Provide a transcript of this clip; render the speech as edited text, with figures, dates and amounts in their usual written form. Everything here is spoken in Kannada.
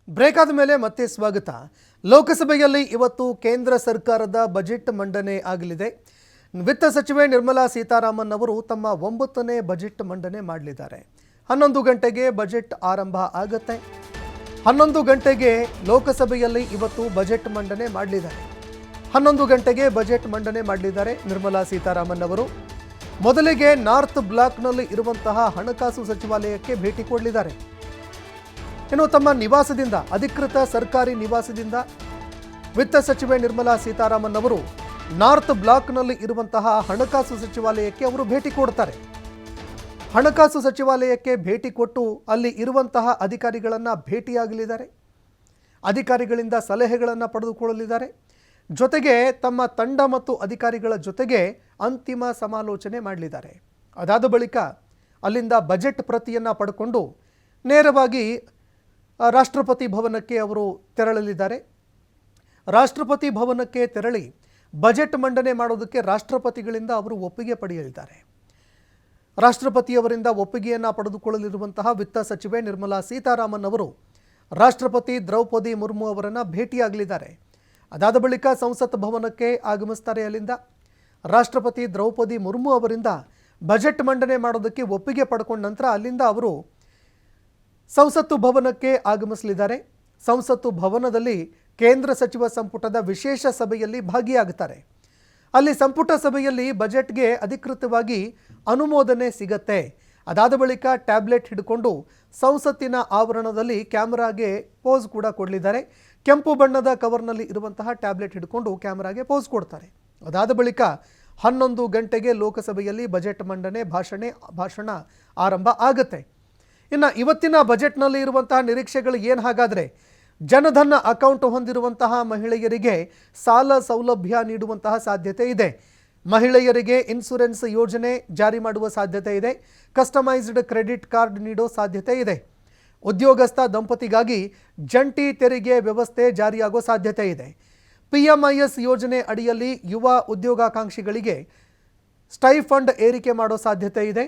ಬ್ರೇಕ್ ಆದ ಮೇಲೆ ಮತ್ತೆ ಸ್ವಾಗತ. ಲೋಕಸಭೆಯಲ್ಲಿ ಇವತ್ತು ಕೇಂದ್ರ ಸರ್ಕಾರದ ಬಜೆಟ್ ಮಂಡನೆ ಆಗಲಿದೆ. ವಿತ್ತ ಸಚಿವೆ ನಿರ್ಮಲಾ ಸೀತಾರಾಮನ್ ಅವರು ತಮ್ಮ 9ನೇ ಬಜೆಟ್ ಮಂಡನೆ ಮಾಡಲಿದ್ದಾರೆ. 11 ಗಂಟೆಗೆ ಬಜೆಟ್ ಆರಂಭ ಆಗುತ್ತೆ. 11 ಗಂಟೆಗೆ ಲೋಕಸಭೆಯಲ್ಲಿ ಇವತ್ತು ಬಜೆಟ್ ಮಂಡನೆ ಮಾಡಲಿದ್ದಾರೆ. 11 ಗಂಟೆಗೆ ಬಜೆಟ್ ಮಂಡನೆ ಮಾಡಲಿದ್ದಾರೆ ನಿರ್ಮಲಾ ಸೀತಾರಾಮನ್ ಅವರು. ಮೊದಲಿಗೆ ನಾರ್ತ್ ಬ್ಲಾಕ್ನಲ್ಲಿ ಇರುವಂತಹ ಹಣಕಾಸು ಸಚಿವಾಲಯಕ್ಕೆ ಭೇಟಿ ಕೊಡಲಿದ್ದಾರೆ. ಇನ್ನು ತಮ್ಮ ನಿವಾಸದಿಂದ, ಅಧಿಕೃತ ಸರ್ಕಾರಿ ನಿವಾಸದಿಂದ ವಿತ್ತ ಸಚಿವೆ ನಿರ್ಮಲಾ ಸೀತಾರಾಮನ್ ಅವರು ನಾರ್ತ್ ಬ್ಲಾಕ್ನಲ್ಲಿ ಇರುವಂತಹ ಹಣಕಾಸು ಸಚಿವಾಲಯಕ್ಕೆ ಅವರು ಭೇಟಿ ಕೊಡ್ತಾರೆ. ಹಣಕಾಸು ಸಚಿವಾಲಯಕ್ಕೆ ಭೇಟಿ ಕೊಟ್ಟು ಅಲ್ಲಿ ಇರುವಂತಹ ಅಧಿಕಾರಿಗಳನ್ನು ಭೇಟಿಯಾಗಲಿದ್ದಾರೆ. ಅಧಿಕಾರಿಗಳಿಂದ ಸಲಹೆಗಳನ್ನು ಪಡೆದುಕೊಳ್ಳಲಿದ್ದಾರೆ. ಜೊತೆಗೆ ತಮ್ಮ ತಂಡ ಮತ್ತು ಅಧಿಕಾರಿಗಳ ಜೊತೆಗೆ ಅಂತಿಮ ಸಮಾಲೋಚನೆ ಮಾಡಲಿದ್ದಾರೆ. ಅದಾದ ಬಳಿಕ ಅಲ್ಲಿಂದ ಬಜೆಟ್ ಪ್ರತಿಯನ್ನು ಪಡ್ಕೊಂಡು ನೇರವಾಗಿ ರಾಷ್ಟ್ರಪತಿ ಭವನಕ್ಕೆ ಅವರು ತೆರಳಲಿದ್ದಾರೆ. ರಾಷ್ಟ್ರಪತಿ ಭವನಕ್ಕೆ ತೆರಳಿ ಬಜೆಟ್ ಮಂಡನೆ ಮಾಡೋದಕ್ಕೆ ರಾಷ್ಟ್ರಪತಿಗಳಿಂದ ಅವರು ಒಪ್ಪಿಗೆ ಪಡೆಯಲಿದ್ದಾರೆ. ರಾಷ್ಟ್ರಪತಿಯವರಿಂದ ಒಪ್ಪಿಗೆಯನ್ನು ಪಡೆದುಕೊಳ್ಳಲಿರುವಂತಹ ವಿತ್ತ ಸಚಿವೆ ನಿರ್ಮಲಾ ಸೀತಾರಾಮನ್ ಅವರು ರಾಷ್ಟ್ರಪತಿ ದ್ರೌಪದಿ ಮುರ್ಮು ಅವರನ್ನು ಭೇಟಿಯಾಗಲಿದ್ದಾರೆ. ಅದಾದ ಬಳಿಕ ಸಂಸತ್ ಭವನಕ್ಕೆ ಆಗಮಿಸ್ತಾರೆ. ಅಲ್ಲಿಂದ ರಾಷ್ಟ್ರಪತಿ ದ್ರೌಪದಿ ಮುರ್ಮು ಅವರಿಂದ ಬಜೆಟ್ ಮಂಡನೆ ಮಾಡೋದಕ್ಕೆ ಒಪ್ಪಿಗೆ ಪಡ್ಕೊಂಡ ನಂತರ ಅಲ್ಲಿಂದ ಅವರು ಸಂಸತ್ತು ಭವನಕ್ಕೆ ಆಗಮಿಸಲಿದ್ದಾರೆ. ಸಂಸತ್ತು ಭವನದಲ್ಲಿ ಕೇಂದ್ರ ಸಚಿವ ಸಂಪುಟದ ವಿಶೇಷ ಸಭೆಯಲ್ಲಿ ಭಾಗಿಯಾಗುತ್ತಾರೆ. ಅಲ್ಲಿ ಸಂಪುಟ ಸಭೆಯಲ್ಲಿ ಬಜೆಟ್ಗೆ ಅಧಿಕೃತವಾಗಿ ಅನುಮೋದನೆ ಸಿಗತ್ತೆ. ಅದಾದ ಬಳಿಕ ಟ್ಯಾಬ್ಲೆಟ್ ಹಿಡ್ಕೊಂಡು ಸಂಸತ್ತಿನ ಆವರಣದಲ್ಲಿ ಕ್ಯಾಮರಾಗೆ ಪೋಸ್ ಕೂಡ ಕೊಡಲಿದ್ದಾರೆ. ಕೆಂಪು ಬಣ್ಣದ ಕವರ್ನಲ್ಲಿ ಇರುವಂತಹ ಟ್ಯಾಬ್ಲೆಟ್ ಹಿಡ್ಕೊಂಡು ಕ್ಯಾಮರಾಗೆ ಪೋಸ್ ಕೊಡ್ತಾರೆ. ಅದಾದ ಬಳಿಕ 11 ಗಂಟೆಗೆ ಲೋಕಸಭೆಯಲ್ಲಿ ಬಜೆಟ್ ಮಂಡನೆ ಭಾಷಣ ಆರಂಭ ಆಗುತ್ತೆ. ಇನ್ನು ಇವತ್ತಿನ ಬಜೆಟ್ನಲ್ಲಿ ಇರುವಂತಹ ನಿರೀಕ್ಷೆಗಳು ಏನು ಹಾಗಾದರೆ? ಜನಧನ ಅಕೌಂಟ್ ಹೊಂದಿರುವಂತಹ ಮಹಿಳೆಯರಿಗೆ ಸಾಲ ಸೌಲಭ್ಯ ನೀಡುವಂತಹ ಸಾಧ್ಯತೆ ಇದೆ. ಮಹಿಳೆಯರಿಗೆ ಇನ್ಶೂರೆನ್ಸ್ ಯೋಜನೆ ಜಾರಿ ಮಾಡುವ ಸಾಧ್ಯತೆ ಇದೆ. ಕಸ್ಟಮೈಸ್ಡ್ ಕ್ರೆಡಿಟ್ ಕಾರ್ಡ್ ನೀಡೋ ಸಾಧ್ಯತೆ ಇದೆ. ಉದ್ಯೋಗಸ್ಥ ದಂಪತಿಗಾಗಿ ಜಂಟಿ ತೆರಿಗೆ ವ್ಯವಸ್ಥೆ ಜಾರಿಯಾಗೋ ಸಾಧ್ಯತೆ ಇದೆ. PMIS ಯೋಜನೆ ಅಡಿಯಲ್ಲಿ ಯುವ ಉದ್ಯೋಗಾಕಾಂಕ್ಷಿಗಳಿಗೆ ಸ್ಟೈಫಂಡ್ ಏರಿಕೆ ಮಾಡೋ ಸಾಧ್ಯತೆ ಇದೆ.